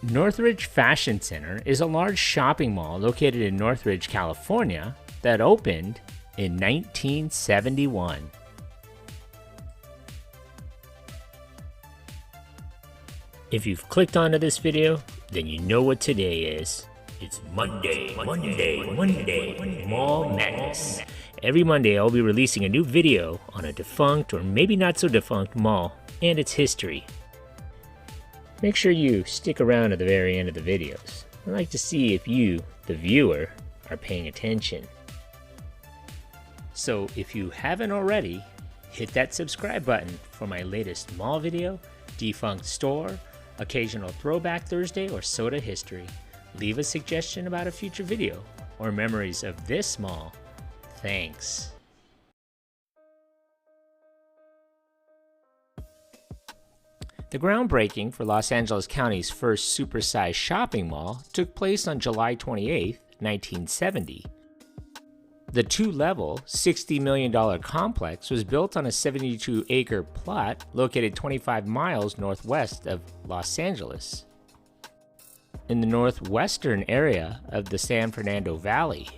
Northridge Fashion Center is a large shopping mall located in Northridge, California that opened in 1971. If you've clicked onto this video, then you know what today is. It's Monday, Mall Madness. Every Monday I'll be releasing a new video on a defunct or maybe not so defunct mall and its history. Make sure you stick around to the very end of the videos. I'd like to see if you, the viewer, are paying attention. So if you haven't already, hit that subscribe button for my latest mall video, defunct store, occasional throwback Thursday, or soda history. Leave a suggestion about a future video or memories of this mall. Thanks. The groundbreaking for Los Angeles County's first supersized shopping mall took place on July 28, 1970. The two-level, $60 million complex was built on a 72-acre plot located 25 miles northwest of Los Angeles, in the northwestern area of the San Fernando Valley.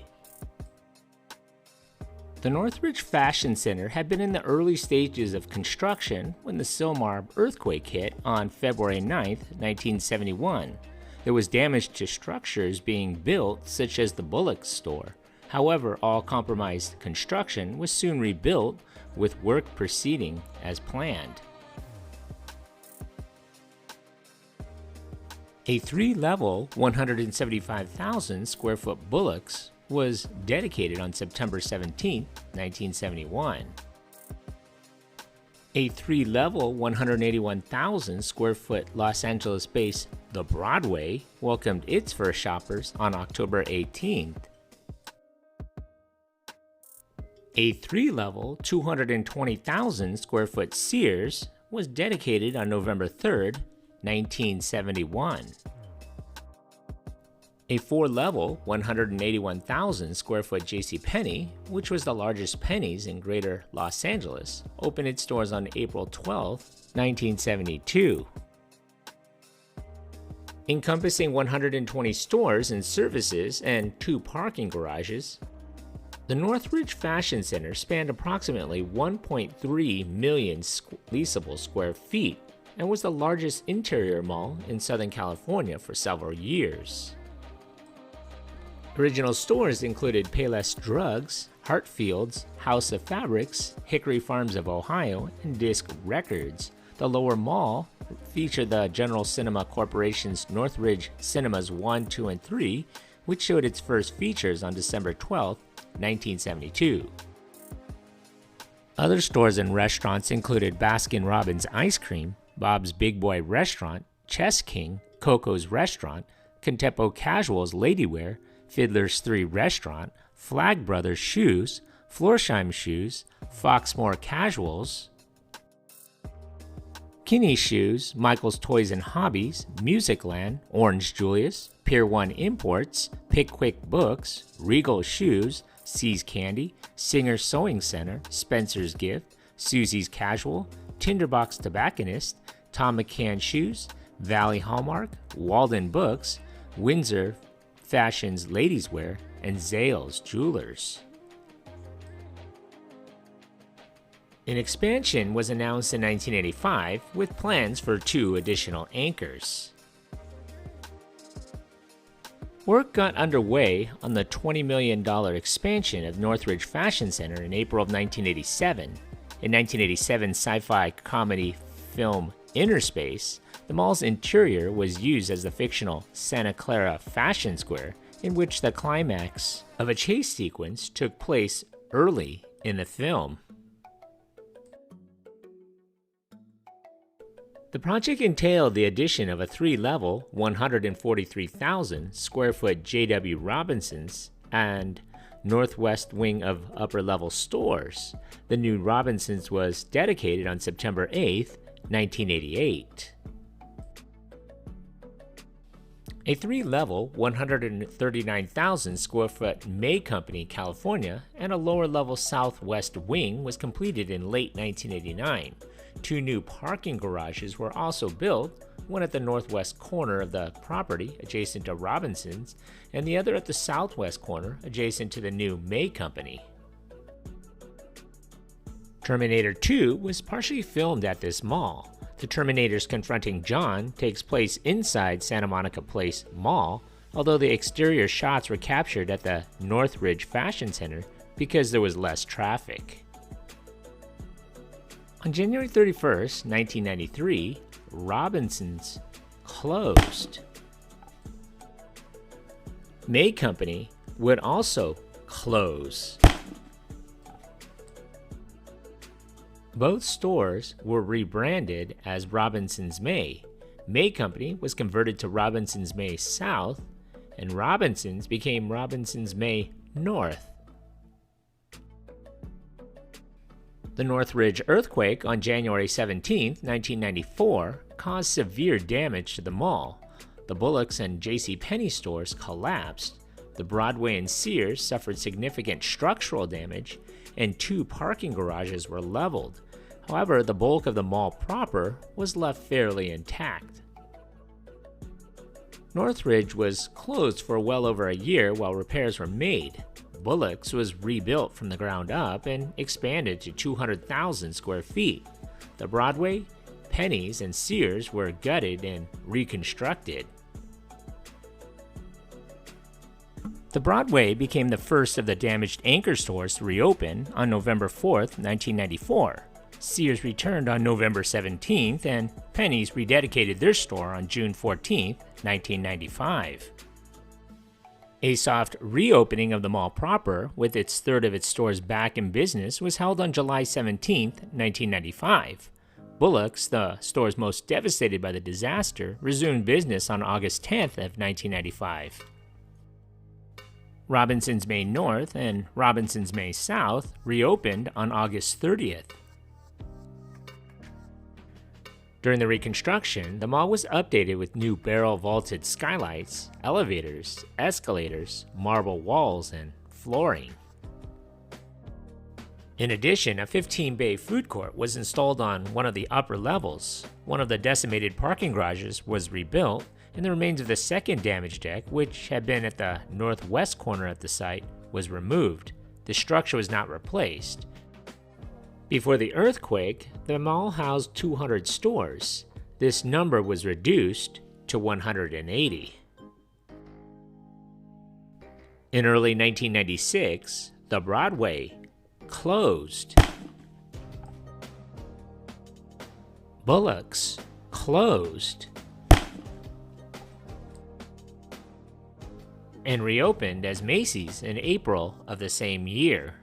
The Northridge Fashion Center had been in the early stages of construction when the Sylmar earthquake hit on February 9, 1971. There was damage to structures being built, such as the Bullock store. However, all compromised construction was soon rebuilt, with work proceeding as planned. A three-level, 175,000 square foot Bullock's was dedicated on September 17, 1971. A three-level, 181,000 square foot Los Angeles-based The Broadway welcomed its first shoppers on October 18th. A three-level, 220,000 square foot Sears was dedicated on November 3rd, 1971. A four-level, 181,000 square foot JCPenney, which was the largest Penney's in greater Los Angeles, opened its doors on April 12, 1972. Encompassing 120 stores and services and 2 parking garages, the Northridge Fashion Center spanned approximately 1.3 million leasable square feet and was the largest interior mall in Southern California for several years. Original stores included Payless Drugs, Hartfield's, House of Fabrics, Hickory Farms of Ohio, and Disc Records. The lower mall featured the General Cinema Corporation's Northridge Cinemas 1, 2, and 3, which showed its first features on December 12, 1972. Other stores and restaurants included Baskin-Robbins Ice Cream, Bob's Big Boy Restaurant, Chess King, Coco's Restaurant, Contempo Casual's Ladywear, Fiddler's 3 Restaurant, Flag Brothers Shoes, Florsheim Shoes, Foxmore Casuals, Kinney Shoes, Michael's Toys and Hobbies, Musicland, Orange Julius, Pier 1 Imports, Pickwick Books, Regal Shoes, See's Candy, Singer Sewing Center, Spencer's Gift, Susie's Casual, Tinderbox Tobacconist, Tom McCann Shoes, Valley Hallmark, Walden Books, Windsor Fashion's Ladies Wear, and Zales Jewelers. An expansion was announced in 1985 with plans for 2 additional anchors. Work got underway on the $20 million expansion of Northridge Fashion Center in April of 1987. In 1987 sci-fi comedy film Innerspace, the mall's interior was used as the fictional Santa Clara Fashion Square, in which the climax of a chase sequence took place early in the film. The project entailed the addition of a three-level, 143,000 square foot J.W. Robinson's and northwest wing of upper-level stores. The new Robinson's was dedicated on September 8, 1988. A three-level, 139,000 square foot May Company, California, and a lower-level southwest wing was completed in late 1989. 2 new parking garages were also built, one at the northwest corner of the property adjacent to Robinson's, and the other at the southwest corner adjacent to the new May Company. Terminator 2 was partially filmed at this mall. The Terminators confronting John takes place inside Santa Monica Place Mall, although the exterior shots were captured at the Northridge Fashion Center because there was less traffic. On January 31st, 1993, Robinson's closed. May Company would also close. Both stores were rebranded as Robinson's May. May Company was converted to Robinson's May South, and Robinson's became Robinson's May North. The Northridge earthquake on January 17, 1994, caused severe damage to the mall. The Bullocks and JCPenney stores collapsed. The Broadway and Sears suffered significant structural damage, and 2 parking garages were leveled. However, the bulk of the mall proper was left fairly intact. Northridge was closed for well over a year while repairs were made. Bullock's was rebuilt from the ground up and expanded to 200,000 square feet. The Broadway, Penny's, and Sears were gutted and reconstructed. The Broadway became the first of the damaged anchor stores to reopen on November 4th, 1994. Sears returned on November 17th, and Penny's rededicated their store on June 14th, 1995. A soft reopening of the mall proper, with its third of its stores back in business, was held on July 17, 1995. Bullock's, the stores most devastated by the disaster, resumed business on August 10th of 1995. Robinson's May North and Robinson's May South reopened on August 30th. During the Reconstruction, the mall was updated with new barrel-vaulted skylights, elevators, escalators, marble walls, and flooring. In addition, a 15-bay food court was installed on one of the upper levels. One of the decimated parking garages was rebuilt, and the remains of the second damaged deck, which had been at the northwest corner of the site, was removed. The structure was not replaced. Before the earthquake, the mall housed 200 stores. This number was reduced to 180. In early 1996, the Broadway closed. Bullock's closed and reopened as Macy's in April of the same year.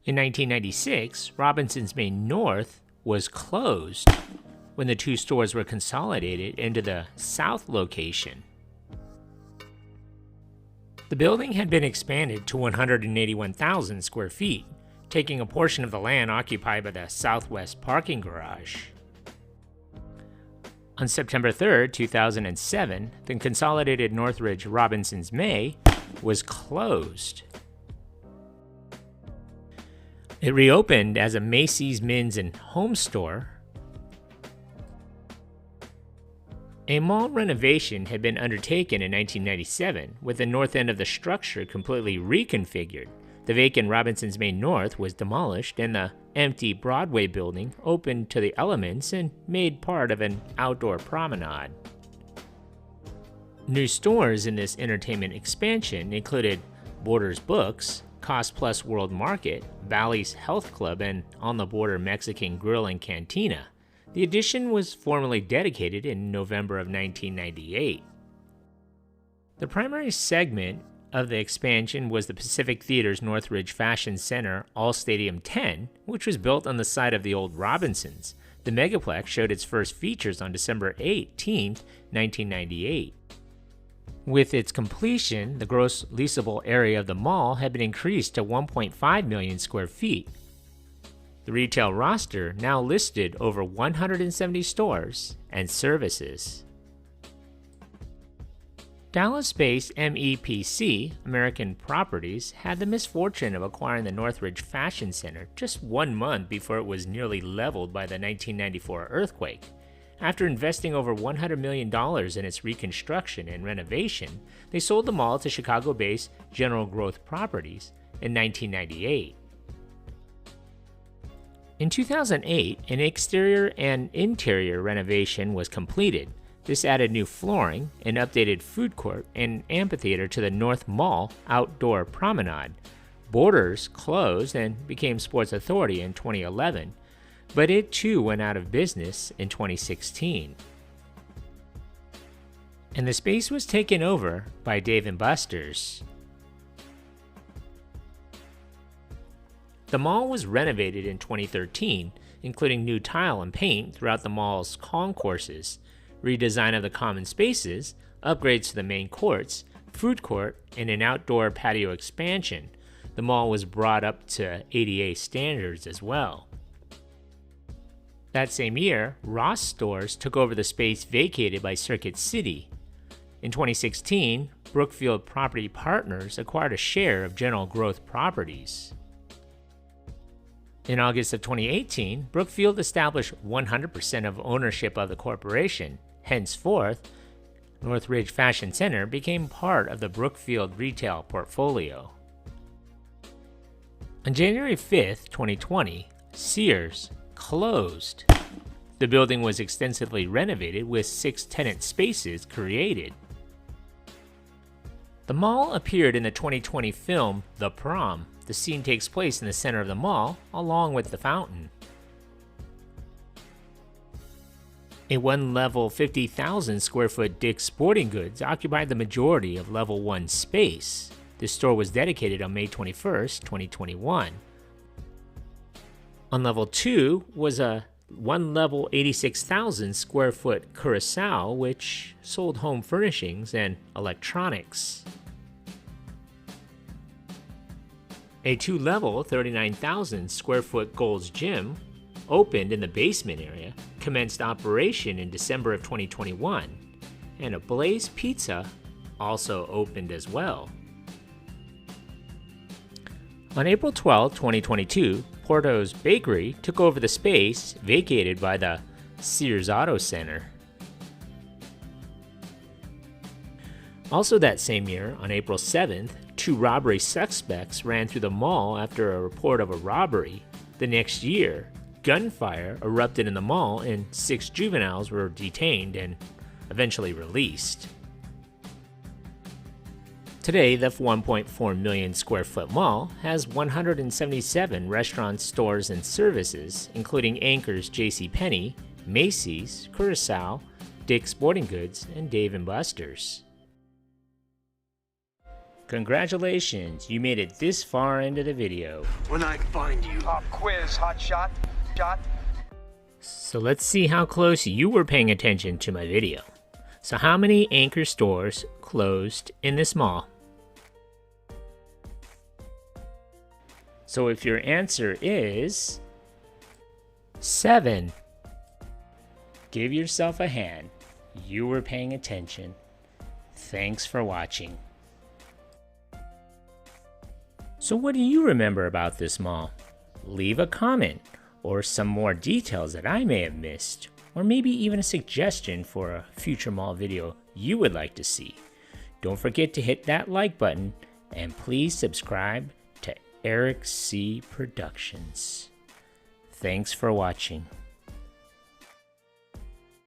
In 1996, Robinson's May North was closed when the 2 stores were consolidated into the South location. The building had been expanded to 181,000 square feet, taking a portion of the land occupied by the southwest parking garage. On September 3, 2007, the consolidated Northridge Robinson's May was closed. It reopened as a Macy's Men's and Home Store. A mall renovation had been undertaken in 1997, with the north end of the structure completely reconfigured. The vacant Robinson's May North was demolished, and the empty Broadway building opened to the elements and made part of an outdoor promenade. New stores in this entertainment expansion included Borders Books, Cost Plus World Market, Bally's Health Club, and On the Border Mexican Grill and Cantina. The addition was formally dedicated in November of 1998. The primary segment of the expansion was the Pacific Theater's Northridge Fashion Center All-Stadium 10, which was built on the site of the old Robinsons. The Megaplex showed its first features on December 18, 1998. With its completion, the gross leasable area of the mall had been increased to 1.5 million square feet. The retail roster now listed over 170 stores and services. Dallas-based MEPC, American Properties, had the misfortune of acquiring the Northridge Fashion Center just 1 month before it was nearly leveled by the 1994 earthquake. After investing over $100 million in its reconstruction and renovation, they sold the mall to Chicago-based General Growth Properties in 1998. In 2008, an exterior and interior renovation was completed. This added new flooring, an updated food court, and amphitheater to the North Mall outdoor promenade. Borders closed and became Sports Authority in 2011, but it too went out of business in 2016. And the space was taken over by Dave & Buster's. The mall was renovated in 2013, including new tile and paint throughout the mall's concourses, redesign of the common spaces, upgrades to the main courts, food court, and an outdoor patio expansion. The mall was brought up to ADA standards as well. That same year, Ross Stores took over the space vacated by Circuit City. In 2016, Brookfield Property Partners acquired a share of General Growth Properties. In August of 2018, Brookfield established 100% of ownership of the corporation. Henceforth, Northridge Fashion Center became part of the Brookfield retail portfolio. On January 5, 2020, Sears closed. The building was extensively renovated with 6 tenant spaces created. The mall appeared in the 2020 film The Prom. The scene takes place in the center of the mall, along with the fountain. A one-level 50,000 square foot Dick's Sporting Goods occupied the majority of level 1 space. This store was dedicated on May 21, 2021. On level 2 was a one-level 86,000 square foot Curacao, which sold home furnishings and electronics. A 2-level 39,000 square foot Gold's Gym opened in the basement area, commenced operation in December of 2021, and a Blaze Pizza also opened as well. On April 12, 2022, Porto's Bakery took over the space vacated by the Sears Auto Center. Also that same year, on April 7th, 2 robbery suspects ran through the mall after a report of a robbery. The next year, gunfire erupted in the mall and 6 juveniles were detained and eventually released. Today, the 1.4 million square foot mall has 177 restaurants, stores, and services, including anchors JCPenney, Macy's, Curacao, Dick's Sporting Goods, and Dave & Buster's. Congratulations, you made it this far into the video. When I find you. Pop quiz, hot shot. So let's see how close you were paying attention to my video. So how many anchor stores closed in this mall? So if your answer is 7, give yourself a hand. You were paying attention. Thanks for watching. So what do you remember about this mall? Leave a comment or some more details that I may have missed, or maybe even a suggestion for a future mall video you would like to see. Don't forget to hit that like button and please subscribe to Eric C. Productions. Thanks for watching.